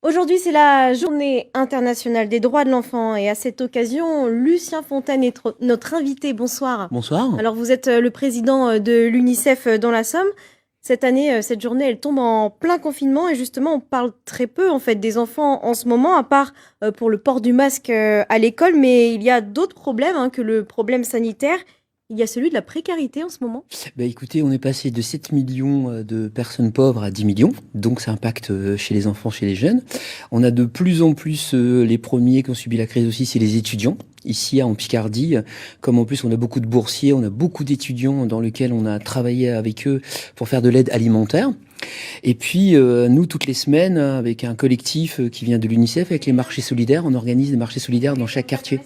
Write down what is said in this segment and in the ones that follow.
Aujourd'hui, c'est la journée internationale des droits de l'enfant et à cette occasion, Lucien Fontaine est notre invité. Bonsoir. Bonsoir. Alors, vous êtes le président de l'UNICEF dans la Somme. Cette année, cette journée, elle tombe en plein confinement et justement, on parle très peu en fait des enfants en ce moment, à part pour le port du masque à l'école. Mais il y a d'autres problèmes que le problème sanitaire. Il y a celui de la précarité en ce moment. Écoutez, on est passé de 7 millions de personnes pauvres à 10 millions, donc ça impacte chez les enfants, chez les jeunes. On a de plus en plus les premiers qui ont subi la crise aussi, c'est les étudiants. Ici en Picardie, comme en plus on a beaucoup de boursiers, on a beaucoup d'étudiants dans lesquels on a travaillé avec eux pour faire de l'aide alimentaire. Et puis nous, toutes les semaines, avec un collectif qui vient de l'UNICEF, avec les marchés solidaires, on organise des marchés solidaires dans chaque quartier.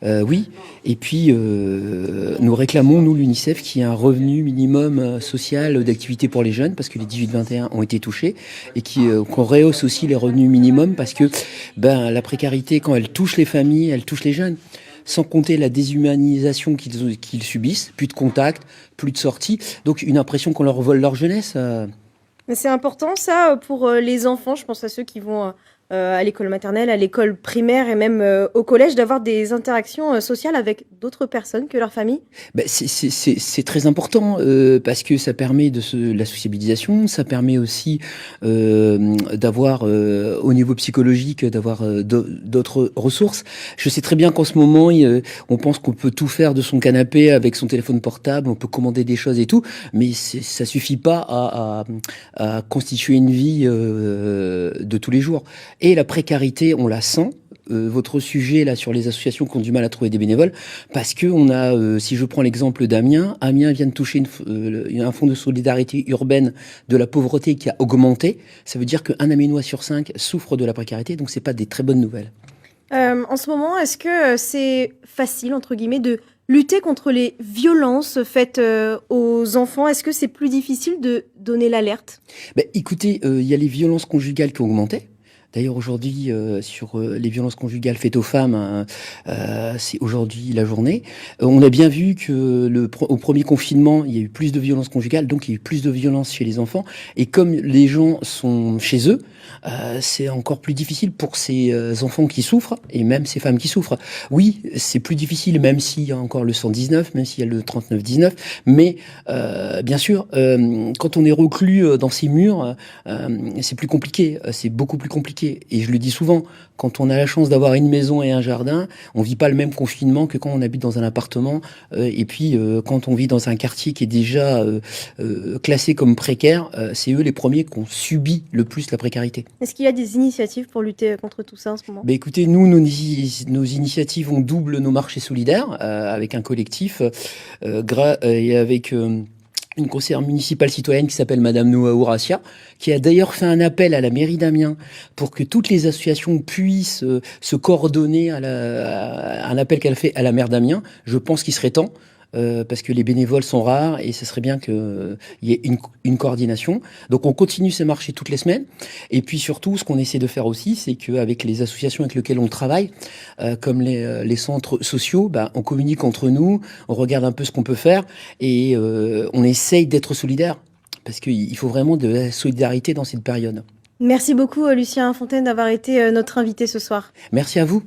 Oui, et puis nous réclamons, nous, l'UNICEF, qu'il y ait un revenu minimum social d'activité pour les jeunes, parce que les 18-21 ont été touchés, et qu'on rehausse aussi les revenus minimums, parce que la précarité, quand elle touche les familles, elle touche les jeunes. Sans compter la déshumanisation qu'ils subissent, plus de contact, plus de sorties, donc une impression qu'on leur vole leur jeunesse. Mais c'est important ça pour les enfants, je pense à ceux qui vont à l'école maternelle, à l'école primaire et même au collège, d'avoir des interactions sociales avec d'autres personnes que leur famille. C'est très important parce que ça permet la sociabilisation, ça permet aussi d'avoir au niveau psychologique d'avoir d'autres ressources. Je sais très bien qu'en ce moment on pense qu'on peut tout faire de son canapé avec son téléphone portable, on peut commander des choses et tout, mais ça suffit pas à constituer une vie de tous les jours. Et la précarité, on la sent. Votre sujet là sur les associations qui ont du mal à trouver des bénévoles, parce que on a, si je prends l'exemple d'Amiens, Amiens vient de toucher un fonds de solidarité urbaine de la pauvreté qui a augmenté. Ça veut dire qu'un Amiénois sur 5 souffre de la précarité, donc c'est pas des très bonnes nouvelles. En ce moment, est-ce que c'est facile, entre guillemets, de lutter contre les violences faites aux enfants? Est-ce que c'est plus difficile de donner l'alerte? Écoutez, il y a les violences conjugales qui ont augmenté. D'ailleurs, aujourd'hui, sur les violences conjugales faites aux femmes, c'est aujourd'hui la journée. On a bien vu que au premier confinement, il y a eu plus de violences conjugales, donc il y a eu plus de violences chez les enfants. Et comme les gens sont chez eux, c'est encore plus difficile pour ces enfants qui souffrent, et même ces femmes qui souffrent. Oui, c'est plus difficile, même s'il y a encore le 119, même s'il y a le 39-19, mais bien sûr, quand on est reclus dans ces murs, c'est plus compliqué, c'est beaucoup plus compliqué. Et je le dis souvent, quand on a la chance d'avoir une maison et un jardin, on vit pas le même confinement que quand on habite dans un appartement. Et puis, quand on vit dans un quartier qui est déjà classé comme précaire, c'est eux les premiers qui ont subi le plus la précarité. Est-ce qu'il y a des initiatives pour lutter contre tout ça en ce moment? Écoutez, nous, nos initiatives, on double nos marchés solidaires avec un collectif et avec une conseillère municipale citoyenne qui s'appelle Madame Noa Houracia, qui a d'ailleurs fait un appel à la mairie d'Amiens pour que toutes les associations puissent se coordonner à un appel qu'elle fait à la maire d'Amiens. Je pense qu'il serait temps. Parce que les bénévoles sont rares et ce serait bien qu'il y ait une coordination. Donc on continue ces marchés toutes les semaines. Et puis surtout, ce qu'on essaie de faire aussi, c'est qu'avec les associations avec lesquelles on travaille, comme les centres sociaux, on communique entre nous, on regarde un peu ce qu'on peut faire et on essaye d'être solidaires. Parce qu'il faut vraiment de la solidarité dans cette période. Merci beaucoup, Lucien Fontaine, d'avoir été notre invité ce soir. Merci à vous.